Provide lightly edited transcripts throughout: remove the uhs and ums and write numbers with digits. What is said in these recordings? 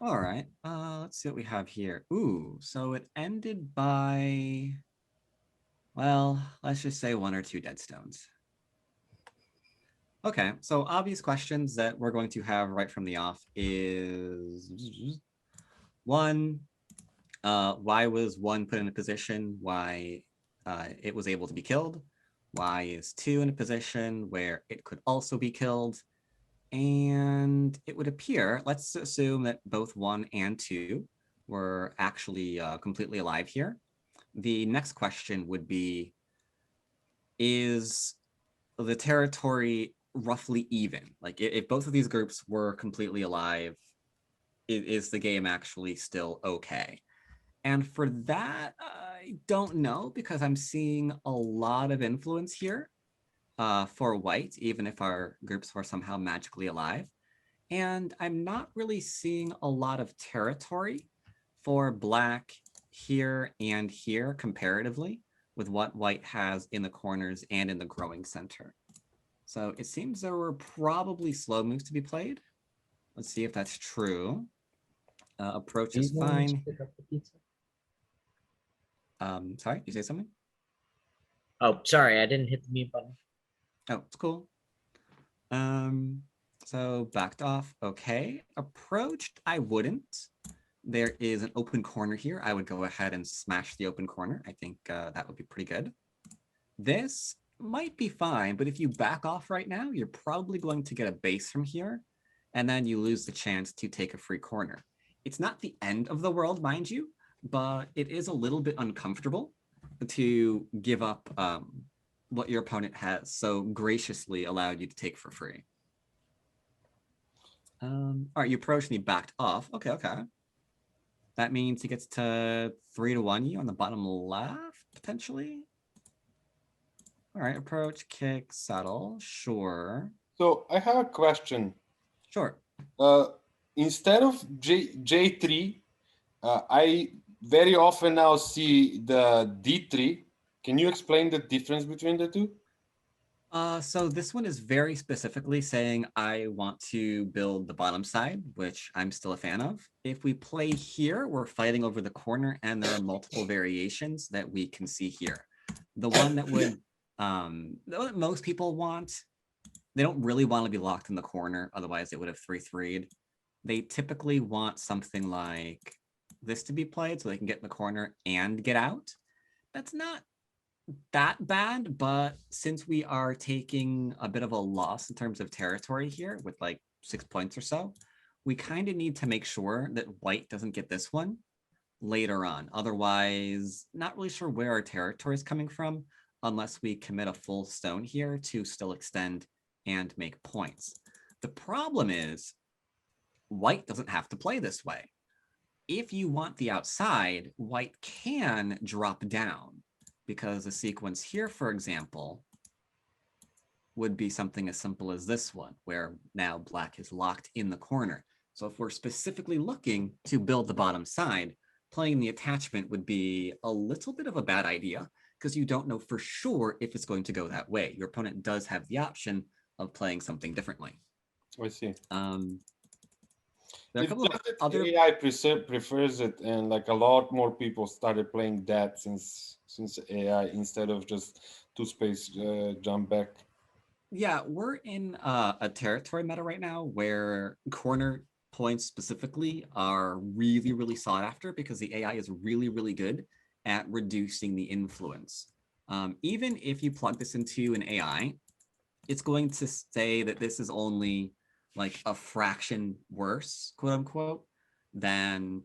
All right. Let's see what we have here. Ooh, so it ended by, well, let's just say one or two dead stones. Okay, so obvious questions that we're going to have right from the off is one, why was one put in a position why it was able to be killed? Why is two in a position where it could also be killed? And it would appear, let's assume that both one and two were actually completely alive here. The next question would be, is the territory roughly even? Like if both of these groups were completely alive, is the game actually still okay? And for that, I don't know because I'm seeing a lot of influence here for white, even if our groups were somehow magically alive. And I'm not really seeing a lot of territory for black here and here comparatively with what white has in the corners and in the growing center. So it seems there were probably slow moves to be played. Let's see if that's true. Approach is Please no one to fine. pick up the pizza. Sorry, you say something? Oh, sorry, I didn't hit the mute button. Oh, it's cool. Um, so backed off. Okay. Approached, I wouldn't. There is an open corner here. I would go ahead and smash the open corner. I think that would be pretty good. This might be fine, but if you back off right now, you're probably going to get a base from here, and then you lose the chance to take a free corner. It's not the end of the world, mind you, but it is a little bit uncomfortable to give up what your opponent has so graciously allowed you to take for free. All right, you approached and he backed off. Okay, okay. That means he gets to 3-1 you on the bottom left, potentially. All right, approach, kick, settle. Sure. So I have a question. Sure. Uh, Instead of J3, I very often now see the D3. Can you explain the difference between the two? So this one is very specifically saying I want to build the bottom side, which I'm still a fan of. If we play here, we're fighting over the corner, and there are multiple variations that we can see here. The one that would the one that most people want, they don't really want to be locked in the corner, otherwise they would have 3-3'd. They typically want something like this to be played so they can get in the corner and get out. That's not that bad, but since we are taking a bit of a loss in terms of territory here with like 6 points or so, we kind of need to make sure that white doesn't get this one later on. Otherwise, not really sure where our territory is coming from unless we commit a full stone here to still extend and make points. The problem is white doesn't have to play this way. If you want the outside, white can drop down because the sequence here, for example, would be something as simple as this one, where now black is locked in the corner. So if we're specifically looking to build the bottom side, playing the attachment would be a little bit of a bad idea because you don't know for sure if it's going to go that way. Your opponent does have the option of playing something differently. I see. There are a It's couple of just that other AI prefers it, and like a lot more people started playing that since AI instead of just two space jump back. yeah, we're in a territory meta right now where corner points specifically are really, really sought after because the AI is really, really good at reducing the influence. Even if you plug this into an AI, it's going to say that this is only like a fraction worse, quote unquote, than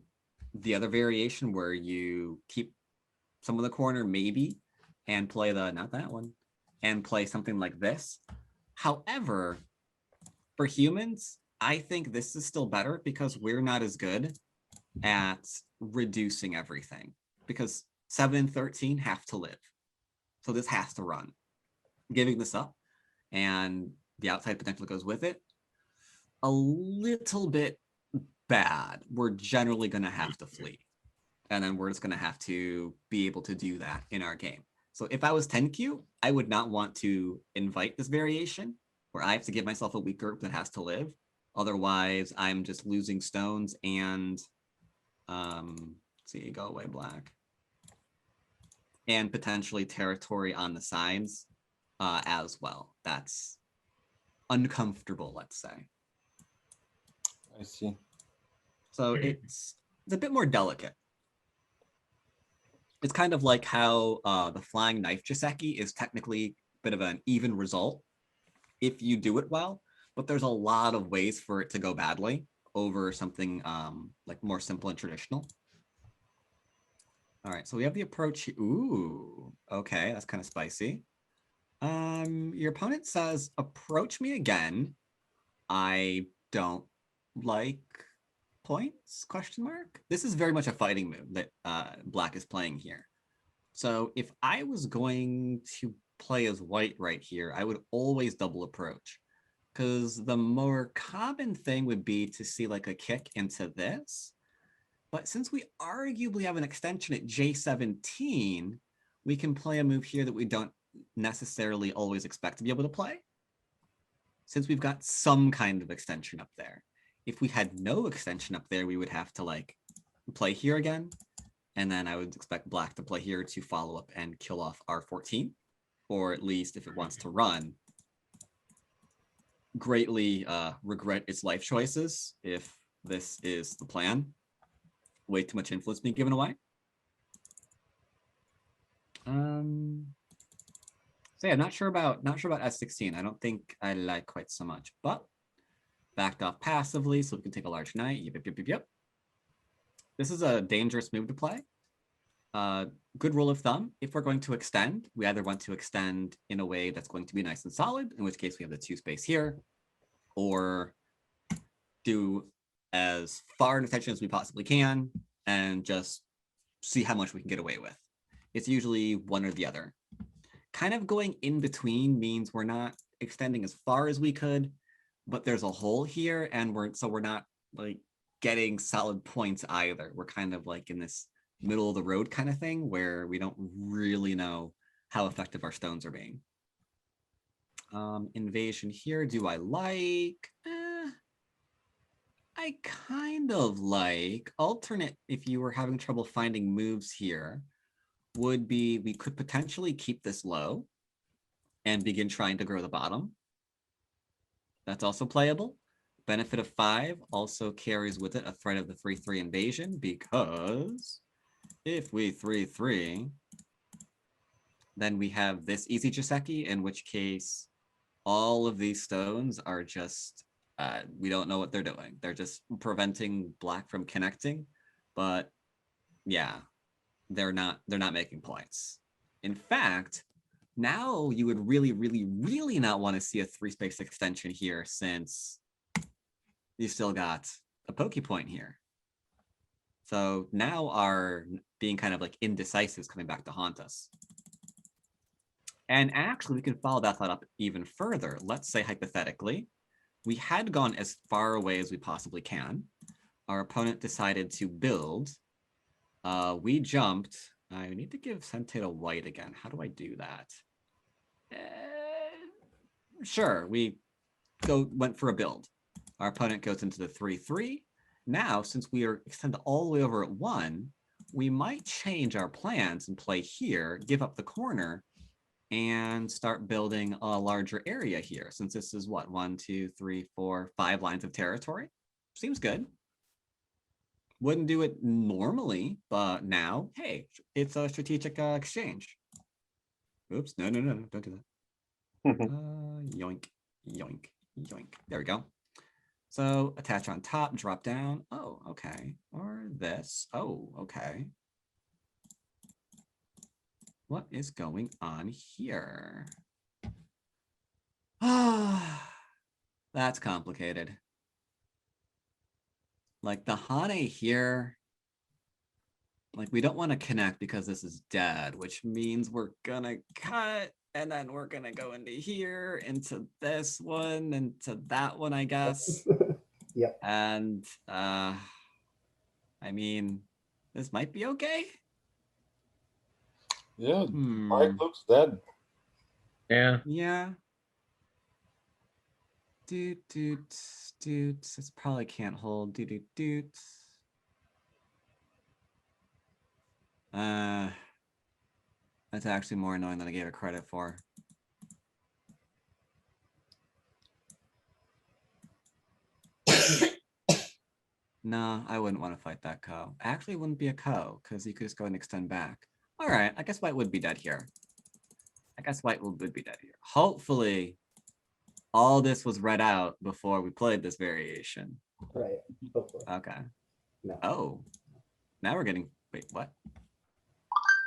the other variation where you keep some of the corner maybe and play the, not that one, and play something like this. However, for humans, I think this is still better because we're not as good at reducing everything because 7 and 13 have to live. So this has to run. Giving this up and the outside potential goes with it, a little bit bad. We're generally going to have to flee. And then we're just going to have to be able to do that in our game. So if I was 10Q, I would not want to invite this variation where I have to give myself a weak group that has to live, Otherwise, I'm just losing stones and see, go away black. And potentially territory on the sides as well. That's uncomfortable, let's say. I see. So it's a bit more delicate. It's kind of like how the flying knife Jiseki is technically a bit of an even result if you do it well, but there's a lot of ways for it to go badly over something like more simple and traditional. All right, so we have the approach. Ooh, okay, that's kind of spicy. Your opponent says, approach me again. I don't like points, question mark. This is very much a fighting move that black is playing here. So if I was going to play as white right here, I would always double approach, because the more common thing would be to see like a kick into this. But since we arguably have an extension at J17, we can play a move here that we don't necessarily always expect to be able to play, since we've got some kind of extension up there. If we had no extension up there, we would have to like play here again. And then I would expect black to play here to follow up and kill off R14, or at least if it wants to run, greatly regret its life choices if this is the plan. Way too much influence being given away. So yeah, not sure about S16. I don't think I like quite so much, but backed off passively, so we can take a large knight. Yep. This is a dangerous move to play. Good rule of thumb, if we're going to extend, we either want to extend in a way that's going to be nice and solid, in which case we have the 2 space here, or do as far an extension as we possibly can and just see how much we can get away with. It's usually one or the other. Kind of going in between means we're not extending as far as we could, but there's a hole here, and we're not like getting solid points either. We're kind of like in this middle of the road kind of thing where we don't really know how effective our stones are being. Invasion here, do I like? I kind of like. Alternate, if you were having trouble finding moves here, would be we could potentially keep this low and begin trying to grow the bottom. That's also playable. Benefit of 5 also carries with it a threat of the 3/3 invasion, because if we 3/3, then we have this easy Jiseki, in which case all of these stones are just, we don't know what they're doing. They're just preventing black from connecting, but yeah, they're not making points. In fact, now you would really, really, really not want to see a 3-space extension here, since you still got a pokey point here. So now our being kind of like indecisive is coming back to haunt us. And actually, we can follow that thought up even further. Let's say, hypothetically, we had gone as far away as we possibly can. Our opponent decided to build. We jumped. I need to give Sente to white again. How do I do that? Sure, we went for a build. Our opponent goes into the 3/3. Now, since we are extended all the way over at 1, we might change our plans and play here, give up the corner, and start building a larger area here, since this is what, 1, 2, 3, 4, 5 lines of territory. Seems good. Wouldn't do it normally, but now, hey, it's a strategic exchange. Oops, no, don't do that. Yoink, yoink, yoink. There we go. So attach on top, drop down. Oh, okay. Or this. Oh, okay. What is going on here? Ah, that's complicated. Like the Hane here, like we don't want to connect because this is dead, which means we're gonna cut, and then we're gonna go into here, into this one, into that one, I guess. Yeah. And I mean, this might be okay. Yeah, white looks dead. Yeah. Yeah. Doot doot doot. This probably can't hold. Doot doot doot. That's actually more annoying than I gave it credit for. No, I wouldn't want to fight that co. Actually, it wouldn't be a co because you could just go and extend back. All right, I guess white would be dead here. I guess white would be dead here. Hopefully, all this was read out before we played this variation. Right. Hopefully. Okay. No. Oh, now we're getting, wait, what?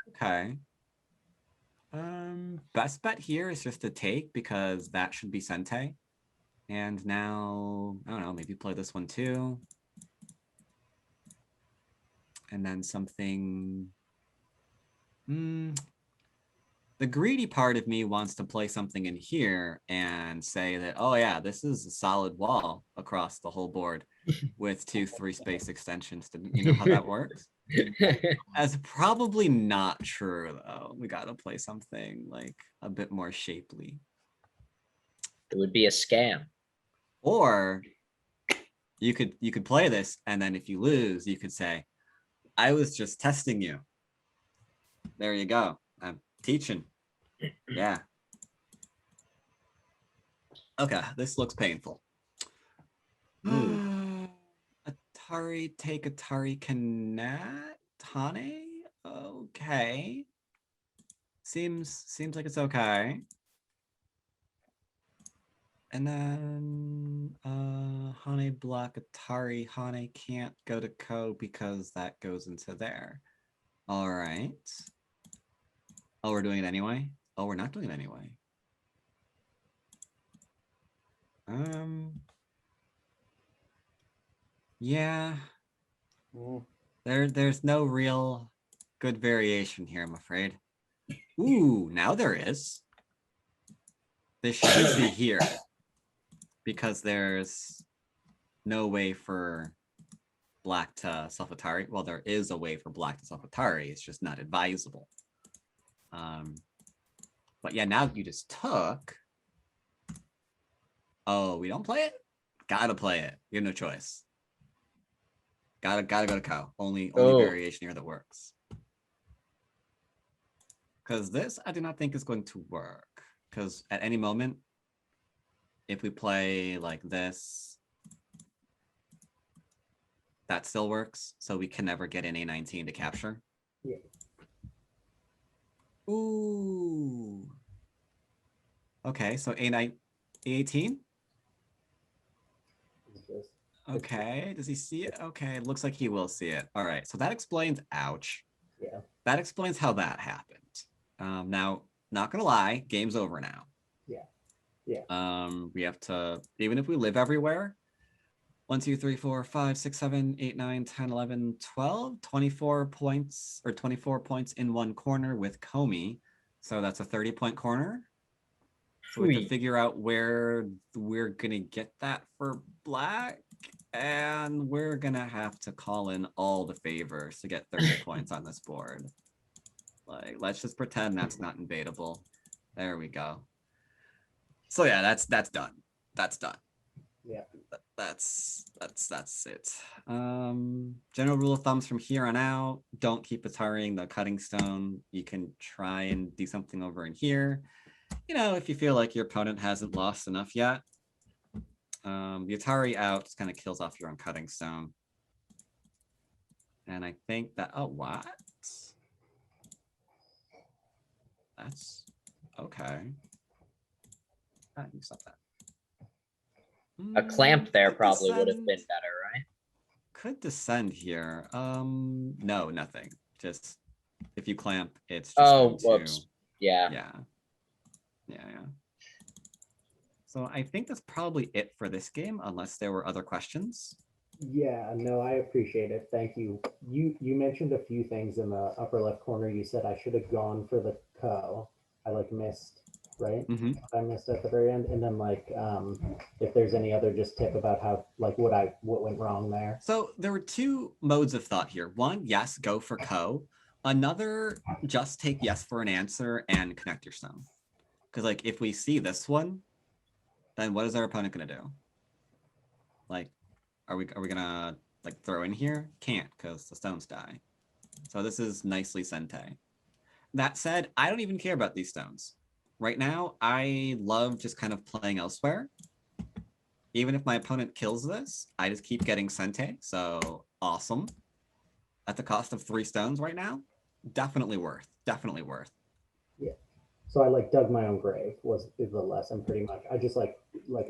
Okay. Best bet here is just to take because that should be Sente. And now, I don't know, maybe play this one too. And then something, the greedy part of me wants to play something in here and say that, oh yeah, this is a solid wall across the whole board with 2-3 space extensions. You know how that works? That's probably not true though. We gotta play something like a bit more shapely. It would be a scam. Or you could play this, and then if you lose, you could say, I was just testing you. There you go. I'm teaching. Yeah. Okay, this looks painful. Atari, take Atari Connect, Hane? Okay. Seems like it's okay. And then Hane block Atari. Hane can't go to Ko because that goes into there. All right. Oh, we're doing it anyway? Oh, we're not doing it anyway. Yeah. There's no real good variation here, I'm afraid. Ooh, now there is. This should be here because there's no way for black to self-Atari. Well, there is a way for black to self-Atari. It's just not advisable. But yeah, now you just took. Oh, we don't play it? Gotta play it. You have no choice. Gotta go to Ko. Only variation here that works. Because this I do not think is going to work. Because at any moment, if we play like this, that still works. So we can never get an A19 to capture. Yeah. Ooh. Okay, so A18? Okay, does he see it? Okay, it looks like he will see it. All right, so that explains, ouch. Yeah. That explains how that happened. Now, not gonna lie, game's over now. Yeah. Yeah. We have to, even if we live everywhere, 1, 2, 3, 4, 5, 6, 7, 8, 9, 10, 11, 12, 24 points or 24 points in one corner with Comey. So that's a 30-point corner. So we have to figure out where we're gonna get that for black. And we're gonna have to call in all the favors to get 30 points on this board. Like, let's just pretend that's not invadable. There we go. So yeah, that's done. That's done. Yeah. That's it. General rule of thumbs from here on out, don't keep Ataring the cutting stone. You can try and do something over in here. You know, if you feel like your opponent hasn't lost enough yet. The Atari out just kind of kills off your own cutting stone. And I think that, oh, what? That's okay. You stop that. A clamp there Could probably would have descend. been better, right? Could descend here. No, nothing. Just if you clamp, it's just Oh, going whoops. to, Yeah. yeah. So I think that's probably it for this game, unless there were other questions. Yeah, no, I appreciate it. Thank you. You mentioned a few things in the upper left corner. You said I should have gone for the Ko. I missed, right? Mm-hmm. I missed at the very end. And then if there's any other just tip about how what went wrong there. So there were two modes of thought here. One, yes, go for Ko. Another, just take yes for an answer and connect your stone. Because if we see this one, then what is our opponent gonna do? Like, are we gonna like throw in here? Can't, because the stones die. So this is nicely sente. That said, I don't even care about these stones. Right now, I love just kind of playing elsewhere. Even if my opponent kills this, I just keep getting sente, so awesome. At the cost of 3 stones right now, definitely worth, definitely worth. Yeah. So I like dug my own grave is the lesson pretty much. I just like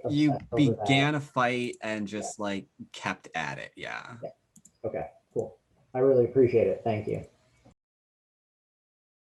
You obsessed over that. began a fight and just like kept at it, yeah. Okay, cool. I really appreciate it. Thank you.